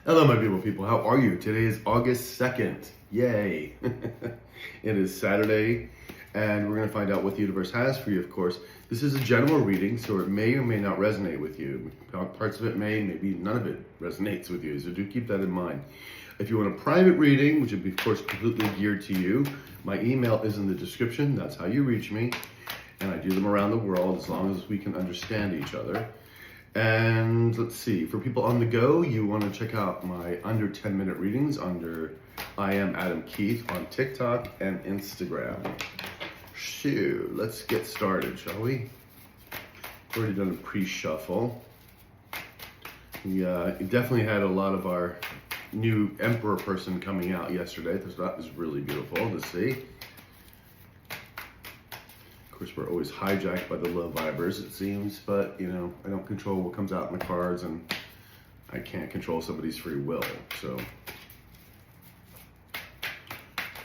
Hello, my beautiful people. How are you? Today is August 2nd. Yay. It is Saturday, and we're going to find out what the universe has for you, of course. This is a general reading, so it may or may not resonate with you. Parts of it may, maybe none of it resonates with you, so do keep that in mind. If you want a private reading, which would be, of course, completely geared to you, my email is in the description. That's how you reach me, and I do them around the world as long as we can understand each other. And let's see, for people on the go, you want to check out my under 10-minute readings under I Am Adam Keith on TikTok and Instagram. Shoo, let's get started, shall we? Already done a pre-shuffle. We definitely had a lot of our new Emperor person coming out yesterday. That was really beautiful to see. Of course, we're always hijacked by the low vibers, it seems, but, you know, I don't control what comes out in the cards, and I can't control somebody's free will, so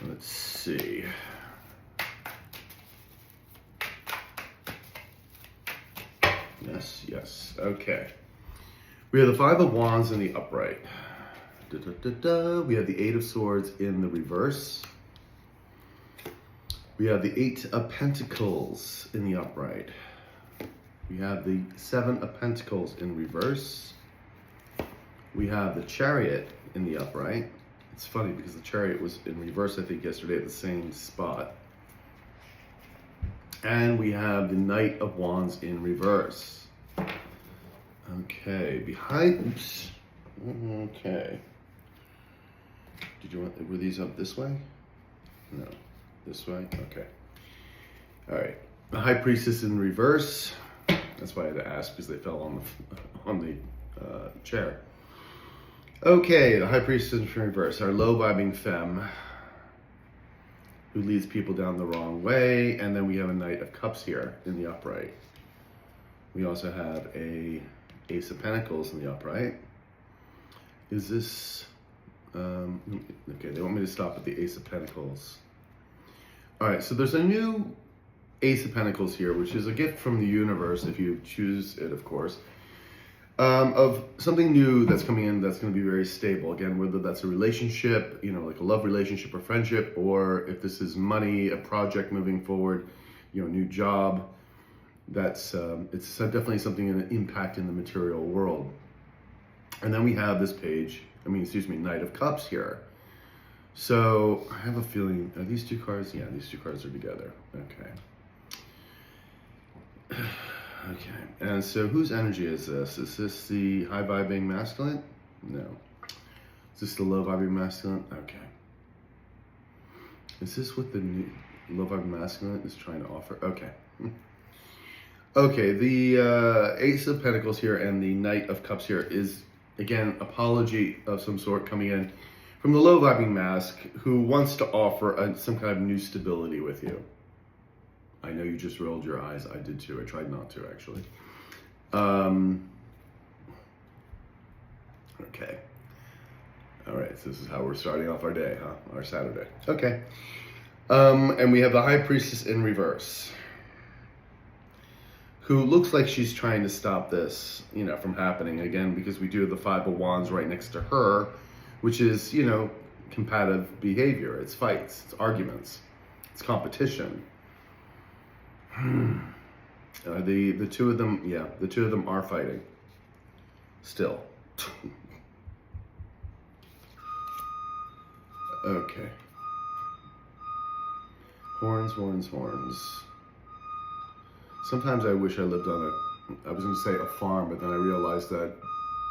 let's see. Yes, okay. We have the Five of Wands in the upright. We have the Eight of Swords in the reverse. We have the Eight of Pentacles in the upright. We have the Seven of Pentacles in reverse. We have the Chariot in the upright. It's funny because the Chariot was in reverse, I think, yesterday at the same spot. And we have the Knight of Wands in reverse. Okay, oops. Okay. Were these up this way? No. This way? Okay. All right. The High Priestess in reverse. That's why I had to ask, because they fell on the chair. Okay, the High Priestess in reverse. Our low vibing femme who leads people down the wrong way. And then we have a Knight of Cups here in the upright. We also have a Ace of Pentacles in the upright. Is this... okay, they want me to stop at the Ace of Pentacles. All right, so there's a new Ace of Pentacles here, which is a gift from the universe, if you choose it, of course, of something new that's coming in that's going to be very stable. Again, whether that's a relationship, you know, like a love relationship or friendship, or if this is money, a project moving forward, you know, a new job, that's it's definitely something in an impact in the material world. And then we have this Knight of Cups here. So I have a feeling, are these two cards? Yeah, these two cards are together. Okay. Okay. And so whose energy is this? Is this the high vibing masculine? No. Is this the low vibing masculine? Okay. Is this what the new low vibing masculine is trying to offer? Okay. Okay, the Ace of Pentacles here and the Knight of Cups here is, again, apology of some sort coming in from the low vibing mask who wants to offer some kind of new stability with you. I know you just rolled your eyes. I did too. I tried not to, actually. Okay. All right, so this is how we're starting off our day, huh? Our Saturday. Okay. And we have the High Priestess in reverse, who looks like she's trying to stop this, you know, from happening again, because we do have the Five of Wands right next to her, which is, you know, combative behavior. It's fights, it's arguments, it's competition. The two of them, yeah, the two of them are fighting still. Okay. Horns, horns, horns. Sometimes I wish I lived on I was going to say a farm, but then I realized that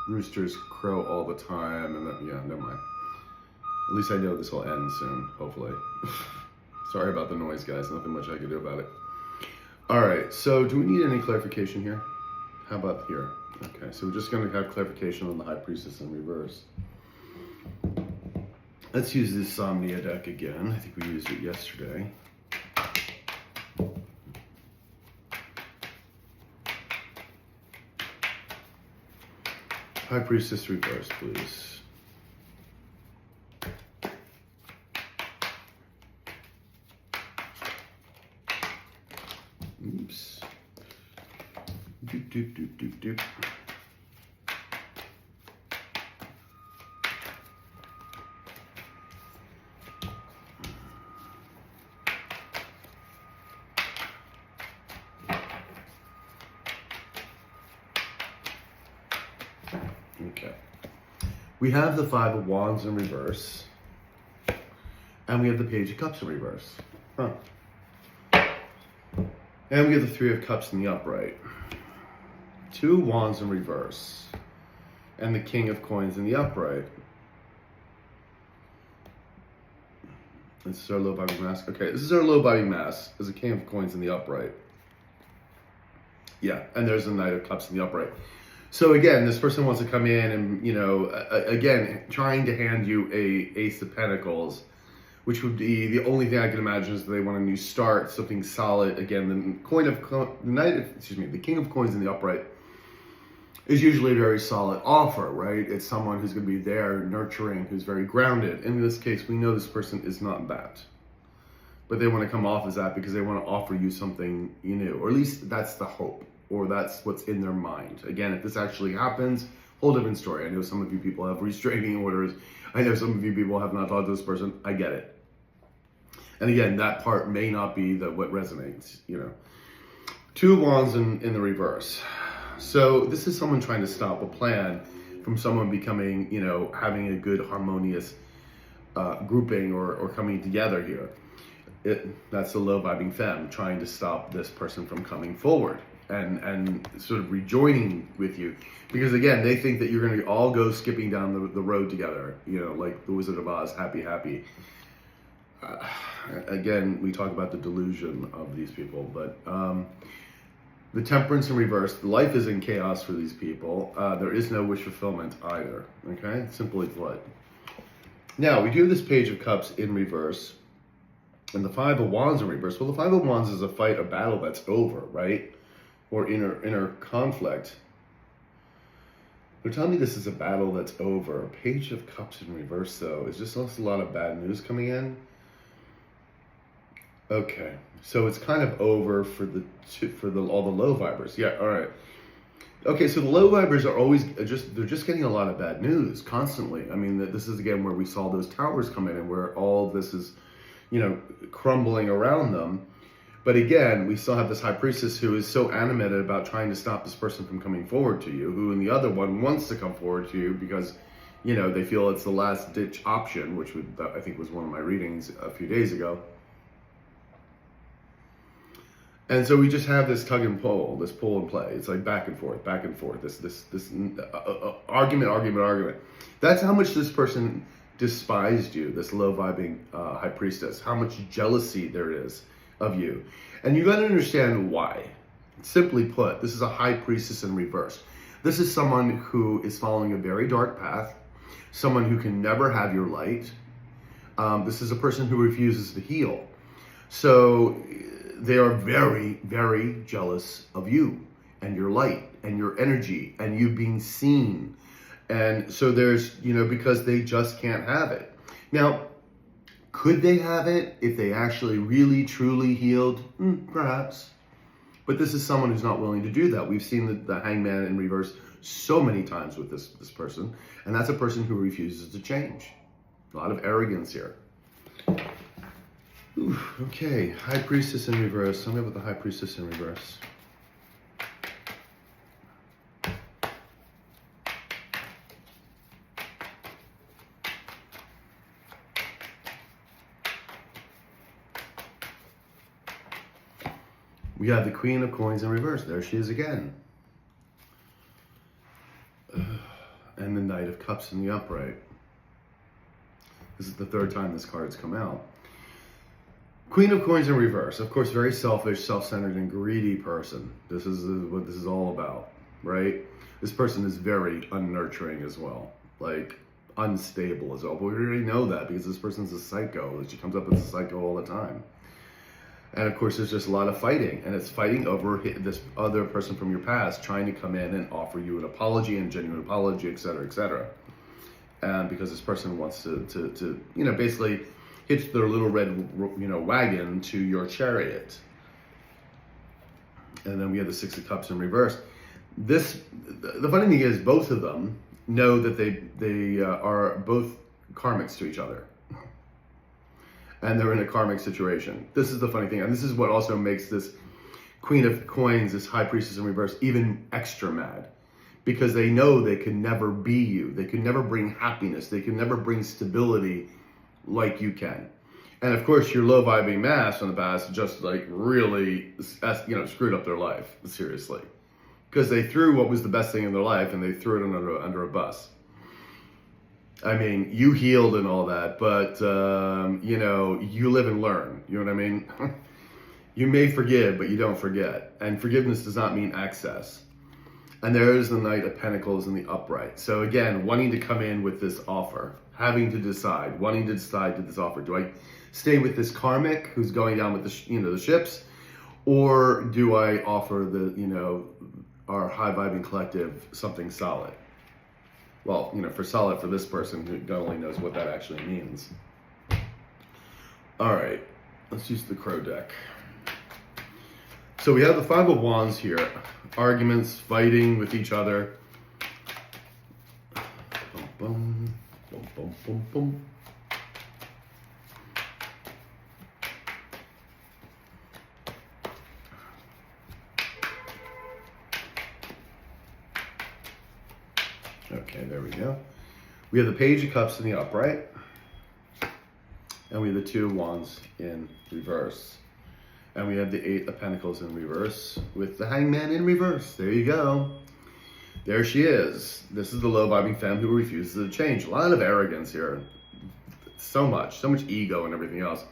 roosters crow all the time, and then, yeah, never mind. At least I know this will end soon, hopefully. Sorry about the noise, guys. Nothing much I can do about it. All right, so do we need any clarification here? How about here? Okay, so we're just going to have clarification on the High Priestess in reverse. Let's use this Somnia deck again. I think we used it yesterday. High Priestess reverse, please. Oops. Doop, doop, doop, doop, doop. We have the Five of Wands in reverse. And we have the Page of Cups in reverse. Huh. And we have the Three of Cups in the upright. Two Wands in reverse. And the King of Coins in the upright. This is our low vibing mass. Okay, this is our low vibing mass. There's a King of Coins in the upright. Yeah, and there's the Knight of Cups in the upright. So again, this person wants to come in and, you know, again, trying to hand you a Ace of Pentacles, which would be the only thing I can imagine is that they want a new start, something solid. Again, the King of Coins in the upright is usually a very solid offer, right? It's someone who's going to be there, nurturing, who's very grounded. In this case, we know this person is not that. But they want to come off as that because they want to offer you something new. Or at least that's the hope. Or that's what's in their mind. Again, if this actually happens, whole different story. I know some of you people have restraining orders. I know some of you people have not talked to this person. I get it. And again, that part may not be what resonates, you know. Two of Wands in the reverse. So this is someone trying to stop a plan from someone becoming, you know, having a good harmonious grouping or coming together here. That's the low vibing femme trying to stop this person from coming forward and sort of rejoining with you. Because again, they think that you're going to all go skipping down the road together, you know, like the Wizard of Oz, happy, happy. Again, we talk about the delusion of these people, but the Temperance in reverse, life is in chaos for these people. There is no wish fulfillment either, okay? Simply put. Now, we do have this Page of Cups in reverse, and the Five of Wands in reverse. Well, the Five of Wands is a fight, a battle that's over, right? Or inner conflict. They're telling me this is a battle that's over. Page of Cups in reverse, though, is just a lot of bad news coming in. Okay, so it's kind of over for all the low vibers. Yeah, all right. Okay, so the low vibers are always they're just getting a lot of bad news constantly. I mean, this is again where we saw those towers come in and where all this is, you know, crumbling around them. But again, we still have this High Priestess who is so animated about trying to stop this person from coming forward to you, who in the other one wants to come forward to you because, you know, they feel it's the last ditch option, which I think was one of my readings a few days ago. And so we just have this tug and pull, this pull and play. It's like back and forth, this argument. That's how much this person despised you, this low vibing High Priestess, how much jealousy there is of you. And you got to understand why. Simply put, this is a High Priestess in reverse. This is someone who is following a very dark path, someone who can never have your light. This is a person who refuses to heal. So they are very, very jealous of you and your light and your energy and you being seen. And so there's, you know, because they just can't have it. Now, could they have it if they actually really, truly healed? Perhaps. But this is someone who's not willing to do that. We've seen the Hangman in reverse so many times with this person. And that's a person who refuses to change. A lot of arrogance here. Okay, High Priestess in reverse. Tell me about the High Priestess in reverse. We have the Queen of Coins in reverse. There she is again. And the Knight of Cups in the upright. This is the third time this card's come out. Queen of Coins in reverse. Of course, very selfish, self-centered, and greedy person. This is what this is all about, right? This person is very unnurturing as well. Like, unstable as well. But we already know that because this person's a psycho. She comes up as a psycho all the time. And of course, there's just a lot of fighting. And it's fighting over this other person from your past trying to come in and offer you an apology and genuine apology, etc., etc. And because this person wants to you know, basically hitch their little red, you know, wagon to your chariot. And then we have the Six of Cups in reverse. The funny thing is, both of them know that they are both karmics to each other. And they're in a karmic situation. This is the funny thing. And this is what also makes this Queen of Coins, this High Priestess in reverse, even extra mad. because they know they can never be you. They can never bring happiness. They can never bring stability like you can. And of course, your low vibing mass in the past just like really, screwed up their life, seriously. Because they threw what was the best thing in their life and they threw it under a bus. I mean, you healed and all that, but, you live and learn. You know what I mean? You may forgive, but you don't forget. And forgiveness does not mean access. And there is the Knight of Pentacles in the upright. So again, wanting to come in with this offer, wanting to decide to this offer. Do I stay with this Karmic who's going down with the ships? Or do I offer our high vibing collective something solid? Well, for solid for this person who not only knows what that actually means. All right, let's use the Crow deck. So we have the Five of Wands here. Arguments, fighting with each other. Boom, boom, boom, boom, boom. Okay, there we go. We have the Page of Cups in the upright. And we have the Two of Wands in reverse. And we have the Eight of Pentacles in reverse with the Hangman in reverse. There you go. There she is. This is the low vibing femme who refuses to change. A lot of arrogance here. So much ego and everything else.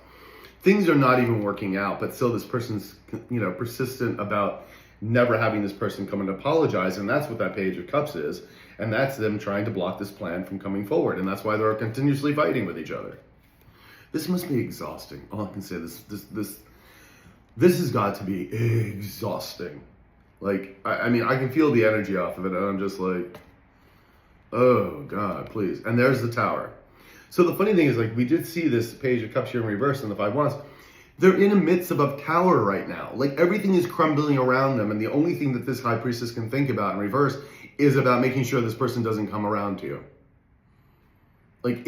Things are not even working out, but still this person's, persistent about never having this person come and apologize. And that's what that Page of Cups is. And that's them trying to block this plan from coming forward. And that's why they're continuously fighting with each other. This must be exhausting. All I can say, this has got to be exhausting. Like, I mean, I can feel the energy off of it, and I'm just like, oh, God, please. And there's the Tower. So the funny thing is, like, we did see this Page of Cups here in reverse in the Five Wands. They're in the midst of a tower right now. Like, everything is crumbling around them, and the only thing that this High Priestess can think about in reverse is about making sure this person doesn't come around to you. Like,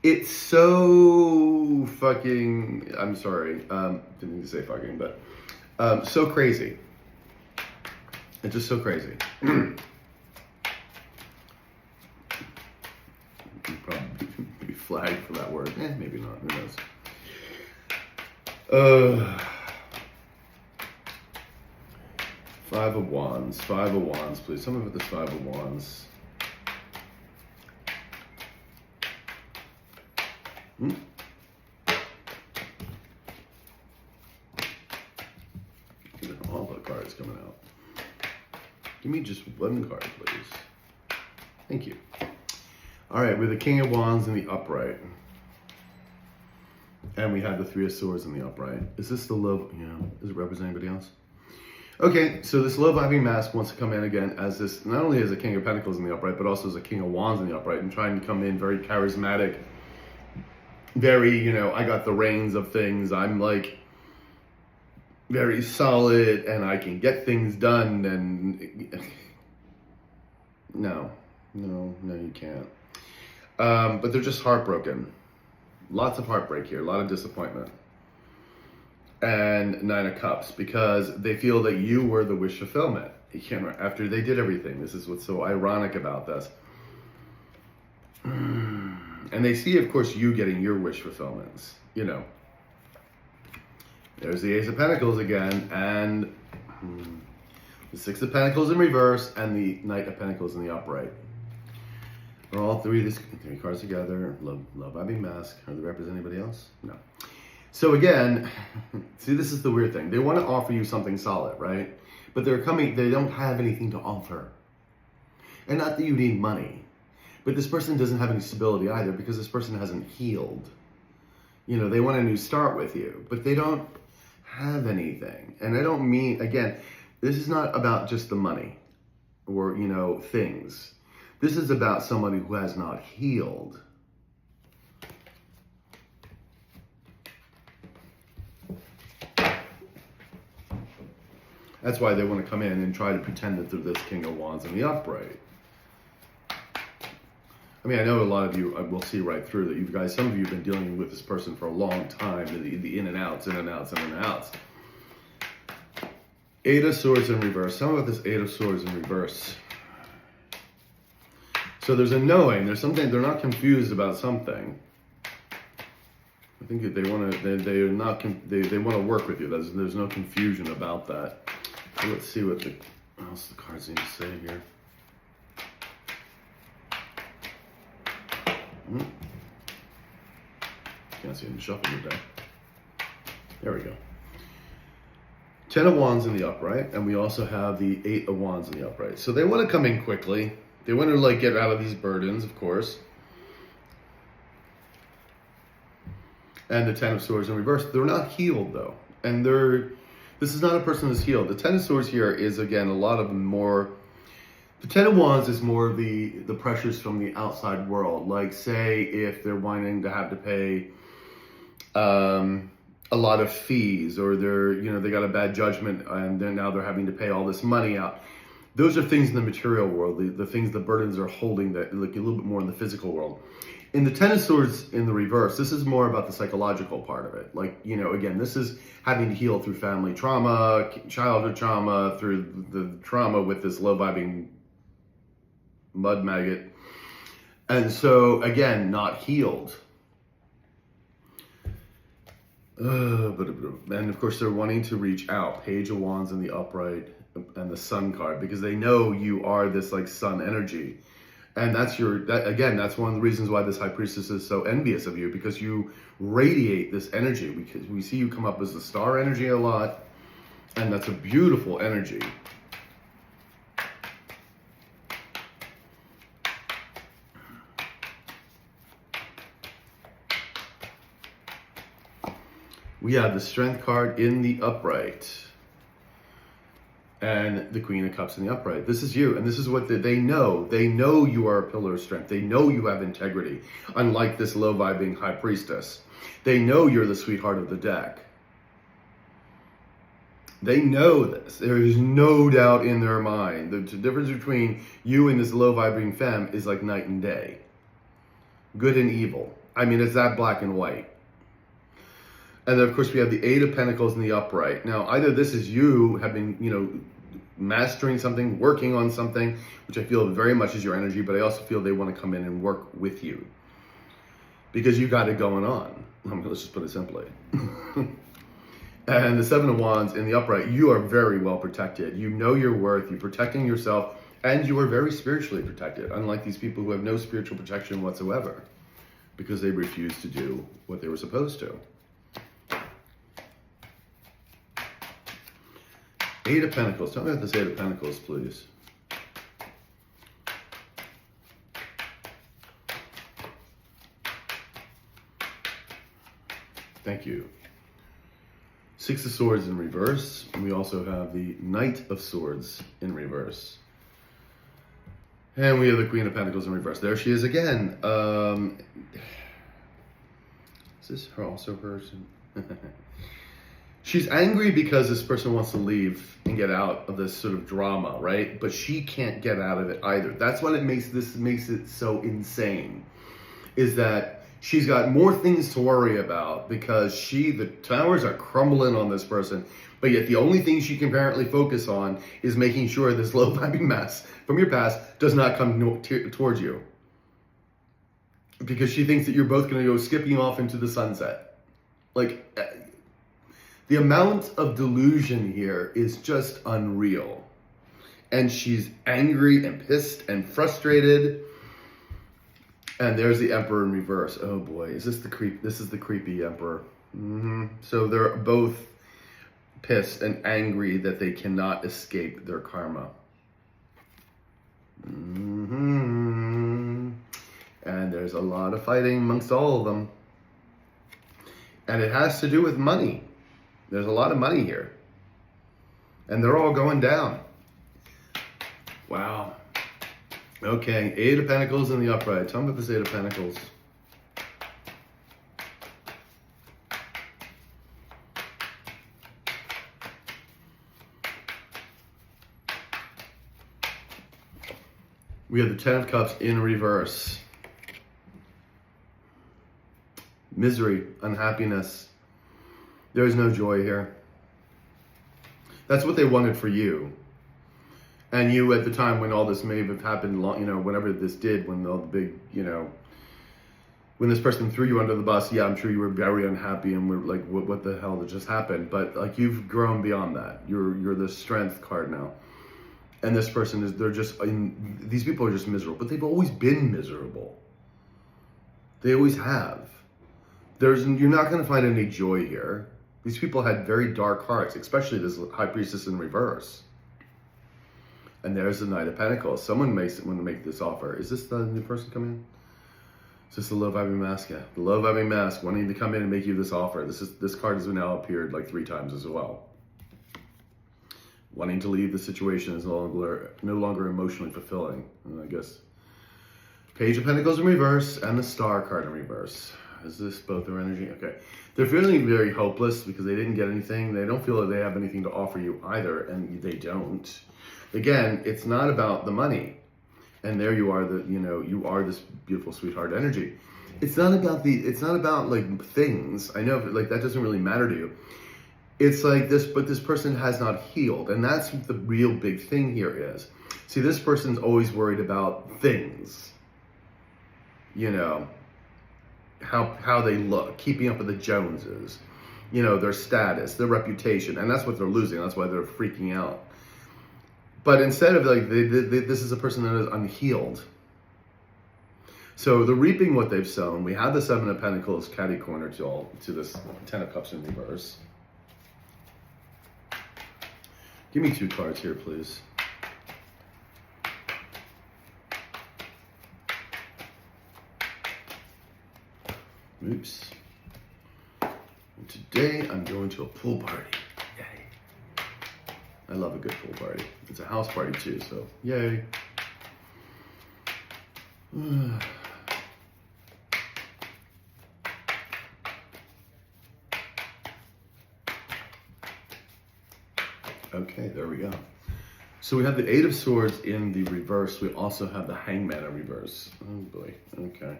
it's so fucking, I'm sorry, didn't mean to say fucking, but so crazy. It's just so crazy. You'd probably be flagged for that word. Maybe not, who knows. Five of Wands, please. Tell me about this Five of Wands. All the cards coming out. Give me just one card, please. Thank you. All right, with the King of Wands in the upright. And we have the Three of Swords in the upright. Is this the love? Does it represent anybody else? Okay, so this low vibing mask wants to come in again as this, not only as a King of Pentacles in the upright, but also as a King of Wands in the upright, and trying to come in very charismatic, very, I got the reins of things. I'm like very solid and I can get things done. And no, you can't. But they're just heartbroken. Lots of heartbreak here, a lot of disappointment. And Nine of Cups, because they feel that you were the wish fulfillment. After they did everything, this is what's so ironic about this. And they see, of course, you getting your wish fulfillments, There's the Ace of Pentacles again, and the Six of Pentacles in reverse, and the Knight of Pentacles in the upright. Are all three cards together. Love vibing mask. Are they represent anybody else? No. So again, see, this is the weird thing. They want to offer you something solid, right? But they don't have anything to offer. And not that you need money. But this person doesn't have any stability either, because this person hasn't healed. They want a new start with you, but they don't have anything. And I don't mean, again, this is not about just the money or, things. This is about somebody who has not healed. That's why they want to come in and try to pretend that they're this King of Wands in the upright. I mean, I know a lot of you will see right through that. You guys, some of you have been dealing with this person for a long time. The in and outs, in and outs, in and outs. Eight of Swords in reverse. Tell me about this Eight of Swords in reverse. So there's a knowing. There's something. They're not confused about something. I think that they want to. They're not. They want to work with you. There's no confusion about that. So let's see what else the cards need to say here. Can't see them shuffling the deck. There we go. 10 of Wands in the upright, and we also have the 8 of Wands in the upright. So they want to come in quickly. They want to like get out of these burdens, of course. And the 10 of Swords in reverse. They're not healed though, and this is not a person who's healed. The 10 of Swords here is again a lot of more. The 10 of Wands is more of the pressures from the outside world. Like say if they're wanting to have to pay a lot of fees, or they got a bad judgment and then now they're having to pay all this money out. Those are things in the material world, the things, the burdens are holding that like a little bit more in the physical world. In the 10 of Swords in the reverse, this is more about the psychological part of it. Like, again, this is having to heal through family trauma, childhood trauma, through the trauma with this low-vibing mud maggot. And so, again, not healed. And of course, they're wanting to reach out. Page of Wands in the upright and the Sun card, because they know you are this like sun energy. And that's that's one of the reasons why this High Priestess is so envious of you, because you radiate this energy. Because we see you come up as the star energy a lot, and that's a beautiful energy. We have the Strength card in the upright and the Queen of Cups in the upright. This is you, and this is what they know. They know you are a pillar of strength. They know you have integrity, unlike this low-vibing High Priestess. They know you're the sweetheart of the deck. They know this. There is no doubt in their mind. The difference between you and this low-vibing femme is like night and day. Good and evil. I mean, it's that black and white. And then, of course, we have the Eight of Pentacles in the upright. Now, either this is you have been, mastering something, working on something, which I feel very much is your energy, but I also feel they want to come in and work with you because you got it going on. Let's just put it simply. And the Seven of Wands in the upright, you are very well protected. You know your worth, you're protecting yourself, and you are very spiritually protected, unlike these people who have no spiritual protection whatsoever because they refuse to do what they were supposed to. Eight of Pentacles. Tell me about this Eight of Pentacles, please. Thank you. Six of Swords in reverse. And we also have the Knight of Swords in reverse. And we have the Queen of Pentacles in reverse. There she is again. Is this her also person? She's angry because this person wants to leave and get out of this sort of drama, right? But she can't get out of it either. That's what makes it so insane, is that she's got more things to worry about because the towers are crumbling on this person, but yet the only thing she can apparently focus on is making sure this low-vibing mess from your past does not come towards you. Because she thinks that you're both going to go skipping off into the sunset. Like, the amount of delusion here is just unreal. And she's angry and pissed and frustrated. And there's the Emperor in reverse. Oh boy, is this the creep? This is the creepy Emperor. So they're both pissed and angry that they cannot escape their karma. And there's a lot of fighting amongst all of them. And it has to do with money. There's a lot of money here. And they're all going down. Wow. Okay, Eight of Pentacles in the upright. Tell me about this Eight of Pentacles. We have the Ten of Cups in reverse. Misery, unhappiness. There is no joy here. That's what they wanted for you. And you, at the time when all this may have happened, whenever this did, when all the big, when this person threw you under the bus, yeah, I'm sure you were very unhappy and were like, what the hell that just happened? But like, you've grown beyond that. You're the strength card now. And this person these people are just miserable, but they've always been miserable. They always have. You're not going to find any joy here. These people had very dark hearts, especially this High Priestess in reverse. And there's the Knight of Pentacles. Someone may want to make this offer. Is this the new person coming in? Is this the low-vibing mask? Yeah, the low-vibing mask wanting to come in and make you this offer. This card has now appeared like 3 times as well. Wanting to leave the situation is no longer emotionally fulfilling. And I guess Page of Pentacles in reverse and the Star card in reverse. Is this both their energy? Okay. They're feeling very hopeless because they didn't get anything. They don't feel that they have anything to offer you either, and they don't. Again, it's not about the money. And there you are, you are this beautiful sweetheart energy. It's not about like things. I know like that doesn't really matter to you. It's like this, but this person has not healed. And that's what the real big thing here is. See, this person's always worried about things. How they look, keeping up with the Joneses, their status, their reputation. And that's what they're losing. That's why they're freaking out. But instead of like, this is a person that is unhealed. So they're reaping what they've sown. We have the 7 of Pentacles catty corner to this 10 of Cups in reverse. Give me 2 cards here, please. Oops. And today I'm going to a pool party. Yay. I love a good pool party. It's a house party too, so yay. Okay, there we go. So we have the 8 of Swords in the reverse. We also have the Hangman in reverse. Oh boy, okay.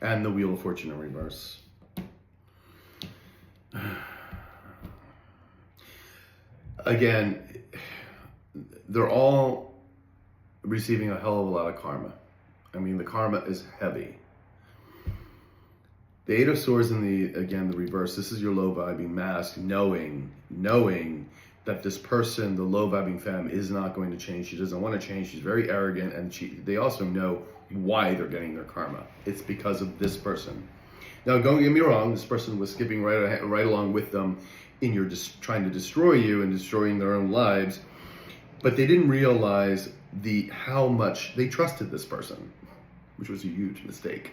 And the Wheel of Fortune in reverse. Again, they're all receiving a hell of a lot of karma. I mean, the karma is heavy. The 8 of Swords in the reverse. This is your low vibing mask, knowing that this person, the low vibing femme, is not going to change. She doesn't want to change. She's very arrogant, and they also know why they're getting their karma. It's because of this person. Now, don't get me wrong. This person was skipping right along with them in trying to destroy you and destroying their own lives, but they didn't realize how much they trusted this person, which was a huge mistake.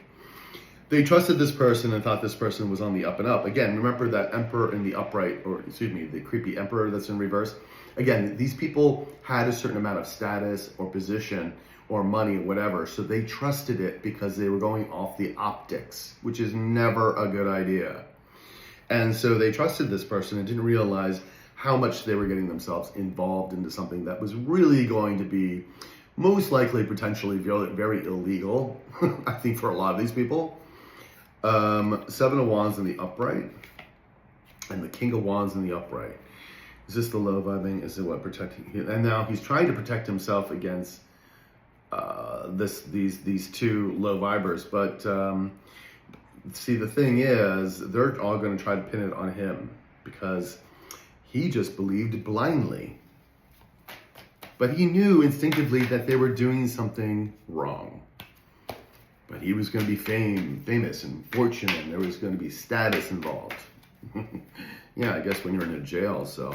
They trusted this person and thought this person was on the up and up. Again, remember that Emperor in the upright, the creepy Emperor that's in reverse. Again, these people had a certain amount of status or position or money or whatever, so they trusted it because they were going off the optics, which is never a good idea. And so they trusted this person and didn't realize how much they were getting themselves involved into something that was really going to be most likely potentially very illegal, I think, for a lot of these people. 7 of Wands in the upright and the King of Wands in the upright. Is this the low vibing? Is it what protecting him? And now he's trying to protect himself against these 2 low vibers. But see, the thing is, they're all going to try to pin it on him because he just believed blindly. But he knew instinctively that they were doing something wrong. But he was going to be famous and fortunate, and there was going to be status involved. Yeah, I guess when you're in a jail cell.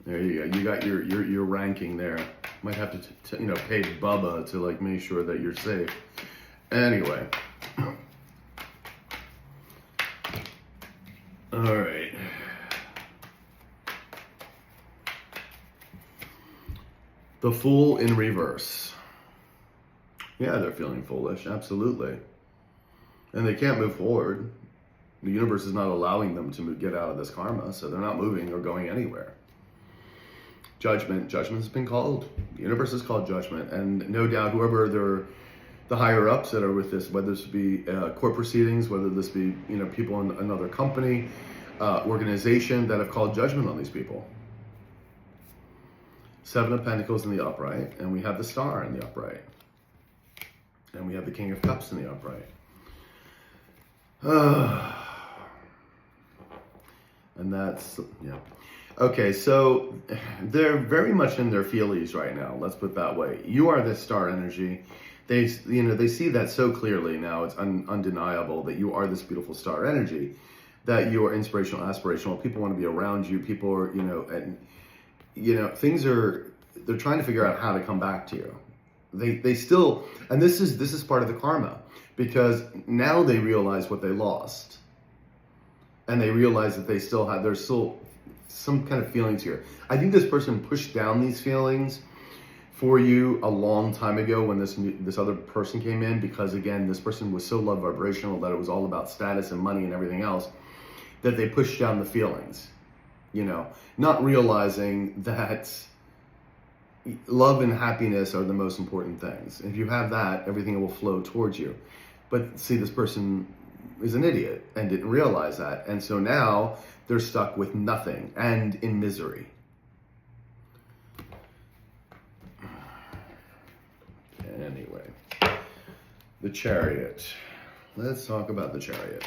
There you go. You got your ranking there. Might have to pay Bubba to like make sure that you're safe. Anyway. All right. The Fool in reverse. Yeah, they're feeling foolish, absolutely. And they can't move forward. The universe is not allowing them to get out of this karma, so they're not moving or going anywhere. Judgment. Judgment's been called. The universe is called judgment. And no doubt, whoever the higher ups that are with this, whether this be court proceedings, whether this be people in another company, organization that have called judgment on these people. Seven of Pentacles in the upright, and we have the Star in the upright. And we have the King of Cups in the upright. And that's, yeah. Okay, so they're very much in their feelies right now. Let's put it that way. You are this star energy. They see that so clearly now. It's undeniable that you are this beautiful star energy, that you are inspirational, aspirational. People want to be around you. People are, things are, they're trying to figure out how to come back to you. They still, and this is part of the karma, because now they realize what they lost. And they realize that there's still some kind of feelings here. I think this person pushed down these feelings for you a long time ago when this other person came in, because again, this person was so love vibrational that it was all about status and money and everything else, that they pushed down the feelings, not realizing that love and happiness are the most important things. If you have that, everything will flow towards you. But see, this person is an idiot and didn't realize that. And so now they're stuck with nothing and in misery. Anyway, the Chariot. Let's talk about the Chariot.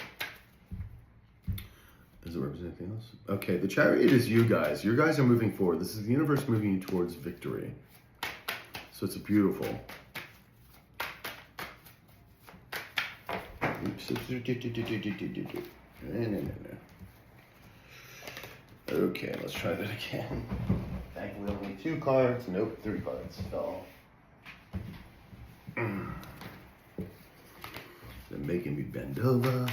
Does it represent anything else? Okay, the Chariot is you guys. You guys are moving forward. This is the universe moving you towards victory. So it's a beautiful. Oops. No. Okay, let's try that again. Thankfully, only 2 cards. Nope, 3 cards fell. They're making me bend over.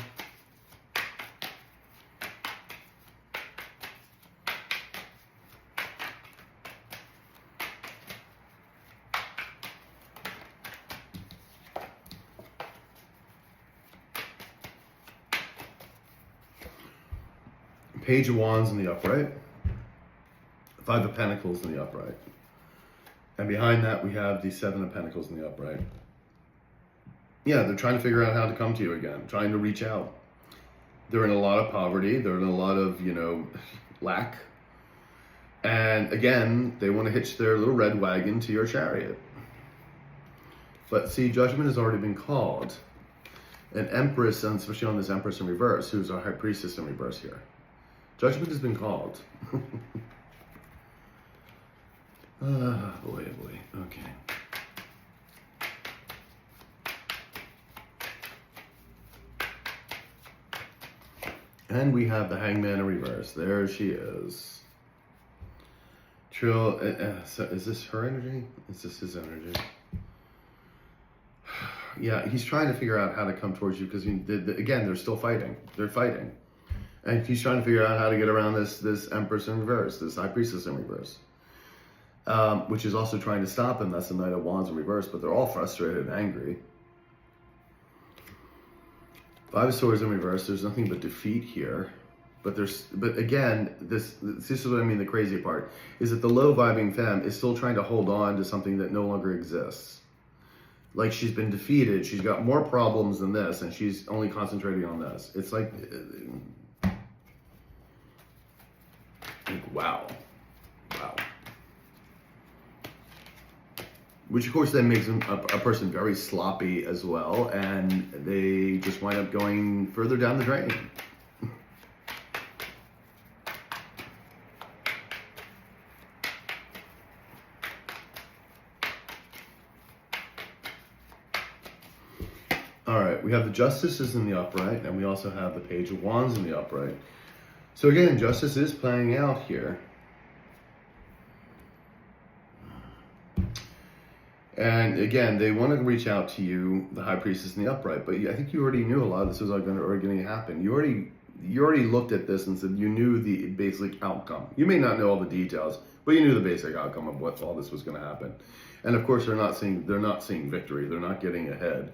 Page of Wands in the upright. 5 of Pentacles in the upright. And behind that, we have the 7 of Pentacles in the upright. Yeah, they're trying to figure out how to come to you again, trying to reach out. They're in a lot of poverty. They're in a lot of, lack. And again, they want to hitch their little red wagon to your Chariot. But see, judgment has already been called. An Empress, and especially on this Empress in reverse, who's our High Priestess in reverse here. Judgment has been called. Oh boy. Okay. And we have the Hangman in reverse. There she is. Trill. So is this her energy? Is this his energy? Yeah, he's trying to figure out how to come towards you because again, they're still fighting. They're fighting. And he's trying to figure out how to get around this Empress in reverse, this High Priestess in reverse. Which is also trying to stop him. That's the Knight of Wands in reverse, but they're all frustrated and angry. 5 of Swords in reverse, there's nothing but defeat here. But again, this is what I mean, the crazy part, is that the low vibing femme is still trying to hold on to something that no longer exists. Like she's been defeated, she's got more problems than this, and she's only concentrating on this. It's like wow. Which of course then makes a person very sloppy as well, and they just wind up going further down the drain. All right, we have the Justices in the upright, and we also have the Page of Wands in the upright. So again, justice is playing out here. And again, they want to reach out to you, the High Priestess in the upright, but I think you already knew a lot of this was already going to happen. You already looked at this and said you knew the basic outcome. You may not know all the details, but you knew the basic outcome of what all this was going to happen. And of course, they're not seeing victory. They're not getting ahead.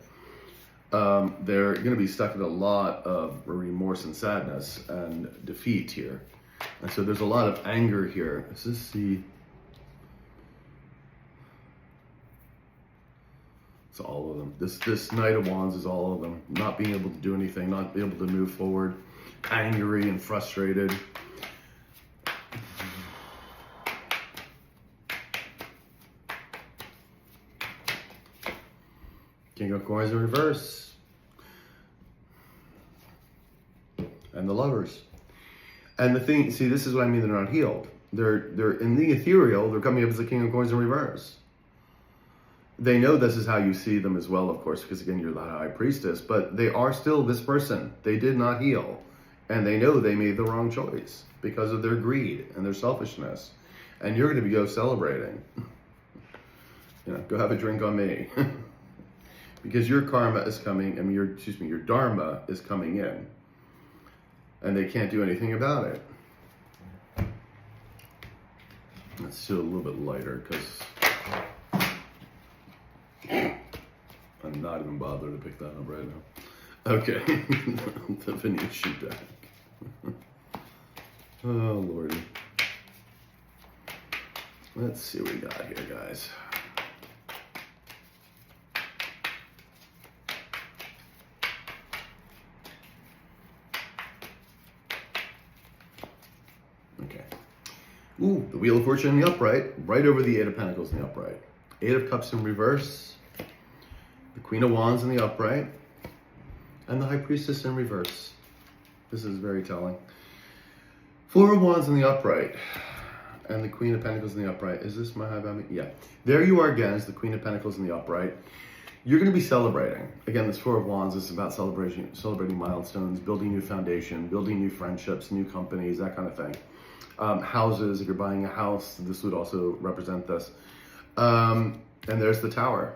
They're going to be stuck in a lot of remorse and sadness and defeat here. And so there's a lot of anger here. Is this the It's all of them. This Knight of Wands is all of them. Not being able to do anything, not being able to move forward, angry and frustrated. King of Coins in reverse. And the Lovers. And the thing, see, this is what I mean, they're not healed. They're in the ethereal, they're coming up as the King of Coins in reverse. They know this is how you see them as well, of course, because again, you're the High Priestess, but they are still this person. They did not heal. And they know they made the wrong choice because of their greed and their selfishness. And you're going to go celebrating. You know, go have a drink on me. Because your karma is coming, I mean, your dharma is coming in. And they can't do anything about it. Let's do it a little bit lighter, because I'm not even bothered to pick that up right now. Okay, the Venetian deck. Oh, Lordy. Let's see what we got here, guys. Okay. Ooh, the Wheel of Fortune in the upright, right over the Eight of Pentacles in the upright. Eight of Cups in reverse. The Queen of Wands in the upright. And the High Priestess in reverse. This is very telling. Four of Wands in the upright. And the Queen of Pentacles in the upright. Is this my high value? Yeah. There you are again, as the Queen of Pentacles in the upright. You're going to be celebrating. Again, this Four of Wands is about celebrating milestones, building new foundation, building new friendships, new companies, that kind of thing. Houses, if you're buying a house, this would also represent this. And there's the Tower.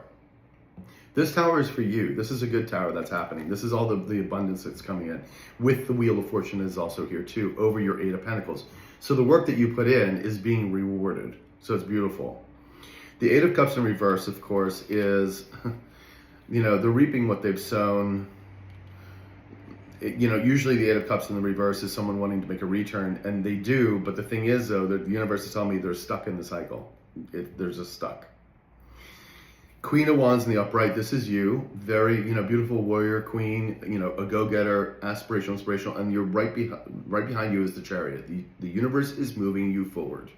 This tower is for you. This is a good tower that's happening. This is all the abundance that's coming in. With the Wheel of Fortune is also here too, over your Eight of Pentacles. So the work that you put in is being rewarded. So it's beautiful. The Eight of Cups in reverse, of course, is, you know, they're reaping what they've sown. You know, usually the Eight of Cups in the reverse is someone wanting to make a return, and they do. But the thing is, though, the universe is telling me they're stuck in the cycle. There's a stuck. Queen of Wands in the upright, this is you. Very, you know, beautiful warrior queen, you know, a go-getter, aspirational, inspirational, and you're right behind you is the Chariot. The universe is moving you forward.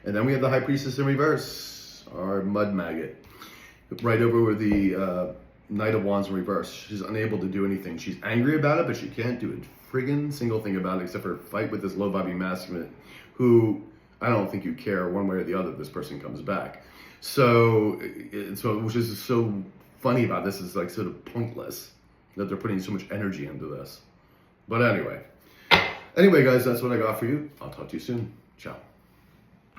And then we have the High Priestess in reverse, our mud maggot. Right over with the Knight of Wands in reverse. She's unable to do anything. She's angry about it, but she can't do a friggin' single thing about it except for fight with this low-vibing masculine who I don't think you care one way or the other if this person comes back. So which is so funny about this is like sort of pointless that they're putting so much energy into this. But anyway, guys, that's what I got for you. I'll talk to you soon. Ciao.